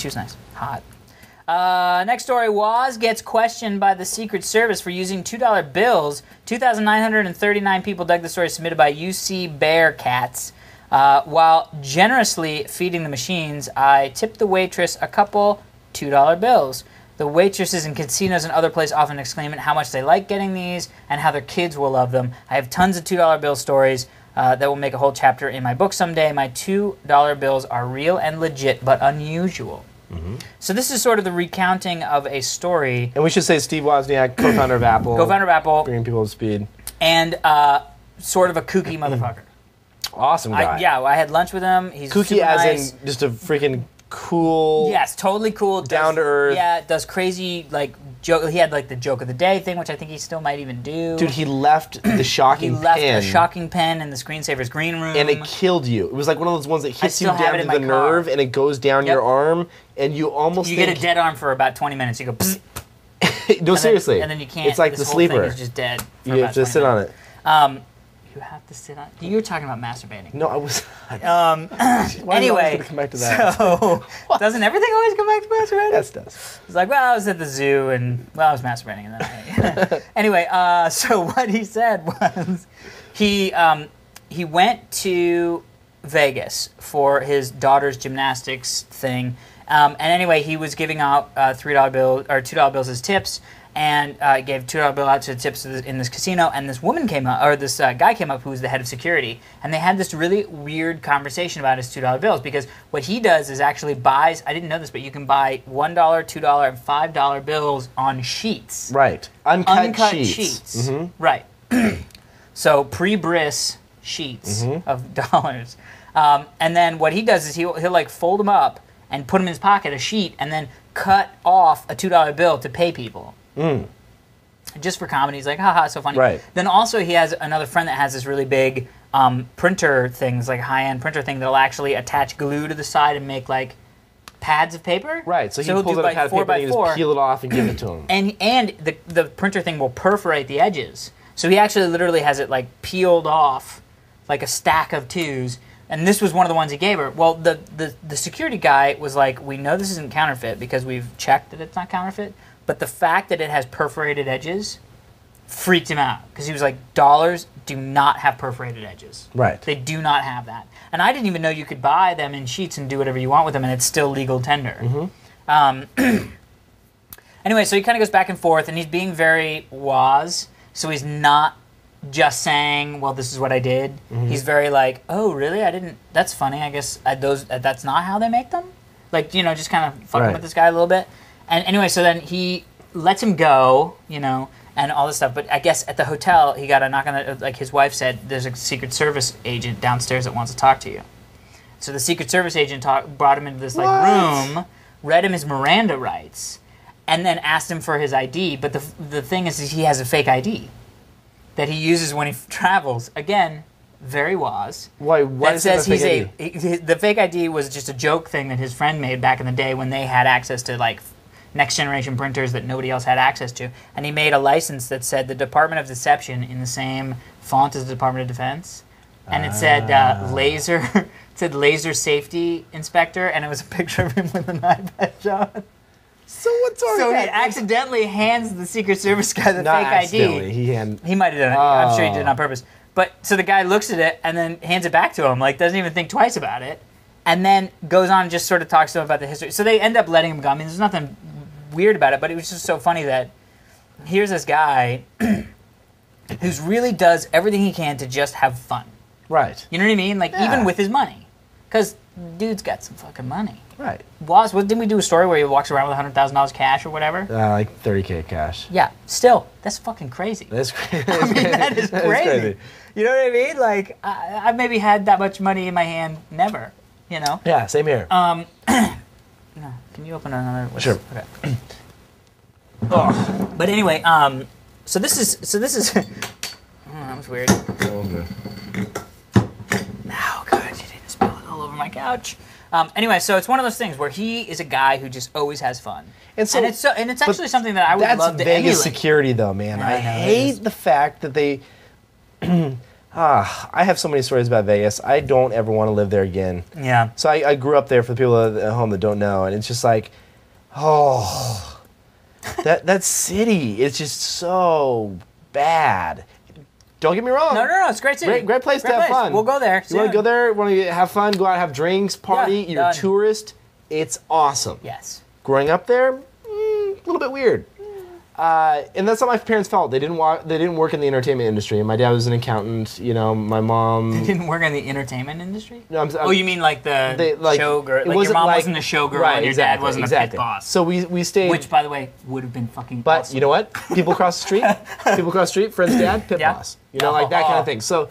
she was nice. Hot. Next story, Woz gets questioned by the Secret Service for using $2 bills. 2,939 people dug the story submitted by UC Bearcats. While generously feeding the machines, I tipped the waitress a couple $2 bills. The waitresses in casinos and other places often exclaim at how much they like getting these and how their kids will love them. I have tons of $2 bill stories that will make a whole chapter in my book someday. My $2 bills are real and legit, but unusual. Mm-hmm. So this is sort of the recounting of a story. And we should say Steve Wozniak, co-founder of Apple. Co-founder of Apple. Bringing people up to speed. And sort of a kooky motherfucker. Awesome guy. I had lunch with him. He's kooky super as nice. in just a freaking cool. Yes, totally cool. Down to earth. Yeah, does crazy joke. He had the joke of the day thing, which I think he still might even do. Dude, he left the shocking pen. He left a shocking pen in the screensaver's green room. And it killed you. It was like one of those ones that hits you down to the car. nerve and it goes down your arm and you almost get a dead arm for about 20 minutes. You go psst. No, seriously. And then you can't. It's like this the whole sleeper. Thing is just dead. You have to sit on it. You have to sit on. You were talking about masturbating. No, I was. Anyway, come back to that? So doesn't everything always come back to masturbating? Yes, it does. It's like, well, I was at the zoo and I was masturbating, and then anyway. So what he said was he went to Vegas for his daughter's gymnastics thing, and anyway, he was giving out $3 bills or $2 bills as tips. And gave $2 bill out to the tips in this casino, and this woman came up, or this guy came up who was the head of security, and they had this really weird conversation about his $2 bills, because what he does is actually buys, I didn't know this, but you can buy $1, $2, and $5 bills on sheets. Right. Uncut sheets. Mm-hmm. Right. So pre-bris sheets of dollars. And then what he does is he'll like fold them up and put them in his pocket, a sheet, and then cut off a $2 bill to pay people. Just for comedy. He's like, haha, so funny. Right. Then also he has another friend that has this really big printer things, like high-end printer thing that'll actually attach glue to the side and make like pads of paper. Right. So he pulls out a pad of paper and he just peel it off and give it to him. And the printer thing will perforate the edges. So he actually literally has it like peeled off like a stack of twos. And this was one of the ones he gave her. Well, the security guy was like, we know this isn't counterfeit because we've checked that it's not counterfeit. But the fact that it has perforated edges freaked him out. Because he was like, dollars do not have perforated edges. Right. They do not have that. And I didn't even know you could buy them in sheets and do whatever you want with them, and it's still legal tender. Anyway, so he kind of goes back and forth, and he's being very Woz. So he's not just saying, well, this is what I did. He's very like, oh, really? I didn't... That's funny. I guess that's not how they make them? Like, just kind of fucking with this guy a little bit. And anyway, so then he lets him go, and all this stuff. But I guess at the hotel, he got a knock on the... Like, his wife said, there's a Secret Service agent downstairs that wants to talk to you. So the Secret Service agent brought him into this, room, read him his Miranda rights, and then asked him for his ID. But the thing is he has a fake ID that he uses when he travels. Again, very Woz. Why that says he's the fake ID was just a joke thing that his friend made back in the day when they had access to, like, next generation printers that nobody else had access to, and he made a license that said the Department of Deception in the same font as the Department of Defense, and it said laser safety inspector, and it was a picture of him with an eye patch on. So what's on So he accidentally hands the Secret Service guy the fake ID. He might have done it. I'm sure he did it on purpose. But so the guy looks at it and then hands it back to him, like doesn't even think twice about it, and then goes on and just sort of talks to him about the history. So they end up letting him go. I mean, there's nothing weird about it, but it was just so funny that here's this guy who's really does everything he can to just have fun. Right. You know what I mean? Like, even with his money. Because dude's got some fucking money. Right. Didn't we do a story where he walks around with $100,000 cash or whatever? Like $30K cash. Yeah. Still, that's fucking crazy. That's crazy. I mean, that is crazy. You know what I mean? Like, I've maybe had that much money in my hand never, Yeah, same here. No. Can you open another? Sure. Okay. But anyway, so this is. That was weird. Okay. Oh, good. You didn't spill it all over my couch. Anyway, so it's one of those things where he is a guy who just always has fun, and it's actually something that I would love to emulate. That's Vegas security, though, man. I hate the fact that they. I have so many stories about Vegas. I don't ever want to live there again. Yeah. So I grew up there for the people at home that don't know, and it's just like, oh, that city is just so bad. Don't get me wrong. No, it's a great city. Great place to have fun. We'll go there. You want to go there? Want to have fun? Go out, have drinks, party. Yeah, you're a tourist. It's awesome. Yes. Growing up there, a little bit weird. And that's how my parents felt. They didn't work in the entertainment industry. And my dad was an accountant. You know, my mom. They didn't work in the entertainment industry. No, oh, you mean like the showgirl? Like your mom wasn't a showgirl, right, and your dad wasn't a pit boss. So we stayed. Which, by the way, would have been fucking. But awesome. you know what? People across the street, friend's dad, pit boss. You know, like that kind of thing. So.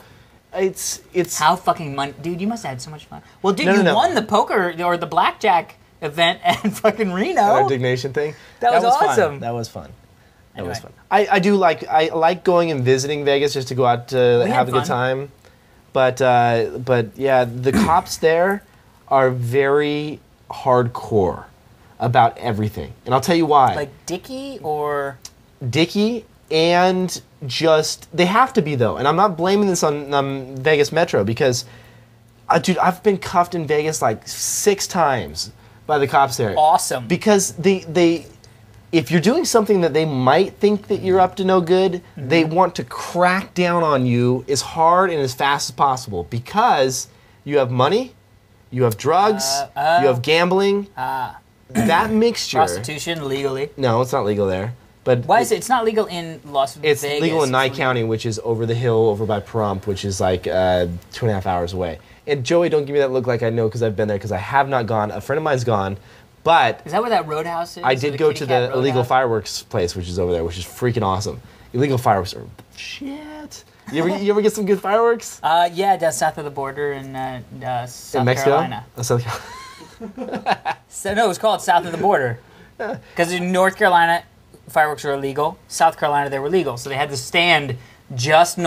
It's how fucking dude, you must have had so much fun. Well, dude, you won the poker or the blackjack event at fucking Reno. Our dignation thing. That was awesome. Fun. That was fun. Anyway. That was fun. I like going and visiting Vegas just to go out to have a good time. But yeah, the cops there are very hardcore about everything, and I'll tell you why. Like Dickie. And just, they have to be though, and I'm not blaming this on Vegas Metro because, dude, I've been cuffed in Vegas like 6 times by the cops there. Awesome. Because they if you're doing something that they might think that you're up to no good, they want to crack down on you as hard and as fast as possible because you have money, you have drugs, you have gambling. That mixture. Prostitution legally. No, it's not legal there. But why is it? It's not legal in Las Vegas. It's legal in Nye County, which is over the hill, over by Pahrump, which is like 2.5 hours away. And Joey, don't give me that look like I know because I've been there because I have not gone. A friend of mine's gone, but is that where that roadhouse is? I did go to the illegal fireworks place, which is over there, which is freaking awesome. Illegal fireworks are shit. You ever get some good fireworks? Yeah, down south of the border in South Carolina. South Carolina. So no, it was called south of the border because in North Carolina. Fireworks were illegal. South Carolina, they were legal. So they had to stand just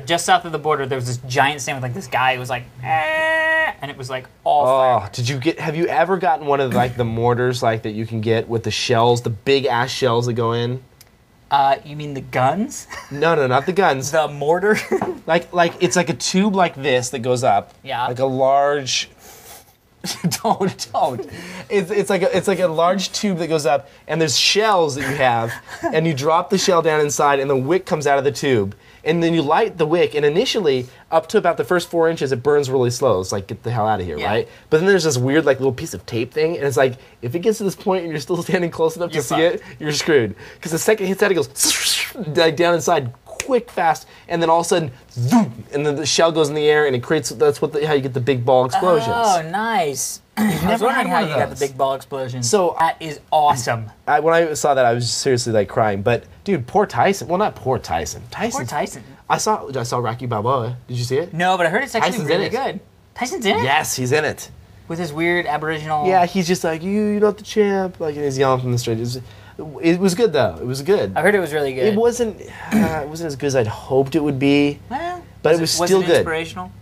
just south of the border. There was this giant stand with like this guy who was like, and it was like all fireworks. Have you ever gotten one of like the mortars like that you can get with the shells, the big ass shells that go in? You mean the guns? No, not the guns. The mortar? like it's like a tube like this that goes up. Yeah. Like a large. Don't. It's like a large tube that goes up, and there's shells that you have, and you drop the shell down inside, and the wick comes out of the tube, and then you light the wick, and initially up to about the first 4 inches, it burns really slow. It's like get the hell out of here, right? But then there's this weird like little piece of tape thing, and it's like if it gets to this point and you're still standing close enough to see it, you're screwed because the second it hits that, it goes like down inside. Quick, fast, and then all of a sudden, zoom, and then the shell goes in the air, and it creates. That's how you get the big ball explosions. Oh, nice! I was wondering how you got the big ball explosions. So that is awesome. When I saw that, I was seriously like crying. But dude, poor Tyson. Well, not poor Tyson. Poor Tyson. I saw Rocky Balboa. Did you see it? No, but I heard it's actually really good. Tyson's in it. Yes, he's in it. With his weird Aboriginal. Yeah, he's just like you're not the champ. Like and he's yelling from the street. It was good though. It was good. I heard it was really good. It wasn't as good as I'd hoped it would be. Well, but it was still good. Inspirational?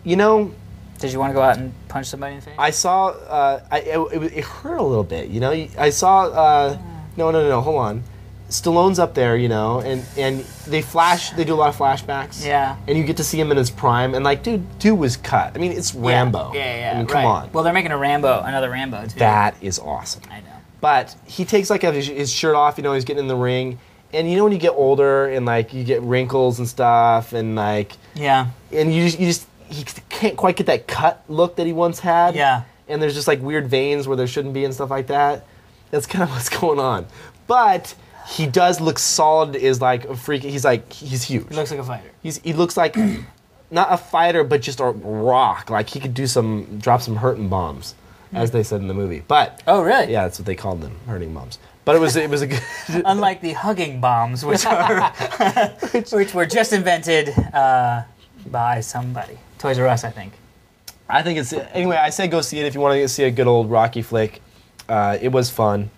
You know. Did you want to go out and punch somebody in the face? I saw. It hurt a little bit. You know. I saw. No. Hold on. Stallone's up there. You know, and they flash. They do a lot of flashbacks. Yeah. And you get to see him in his prime. And like, dude was cut. I mean, it's Rambo. Yeah. I mean, come on. Well, they're making another Rambo too. That is awesome. I know. But he takes like his shirt off, you know, he's getting in the ring. And you know when you get older and like you get wrinkles and stuff and like and he can't quite get that cut look that he once had. Yeah. And there's just like weird veins where there shouldn't be and stuff like that. That's kind of what's going on. But he does look solid as like a freak. He's huge. He looks like a fighter. He looks like not a fighter but just a rock. Like he could drop some hurting bombs. As they said in the movie, but oh really? Yeah, that's what they called them, hurting bombs. But it was a good. Unlike the hugging bombs, which were just invented by somebody, Toys R Us, I think. I think it's anyway. I say go see it if you want to see a good old Rocky flick. It was fun.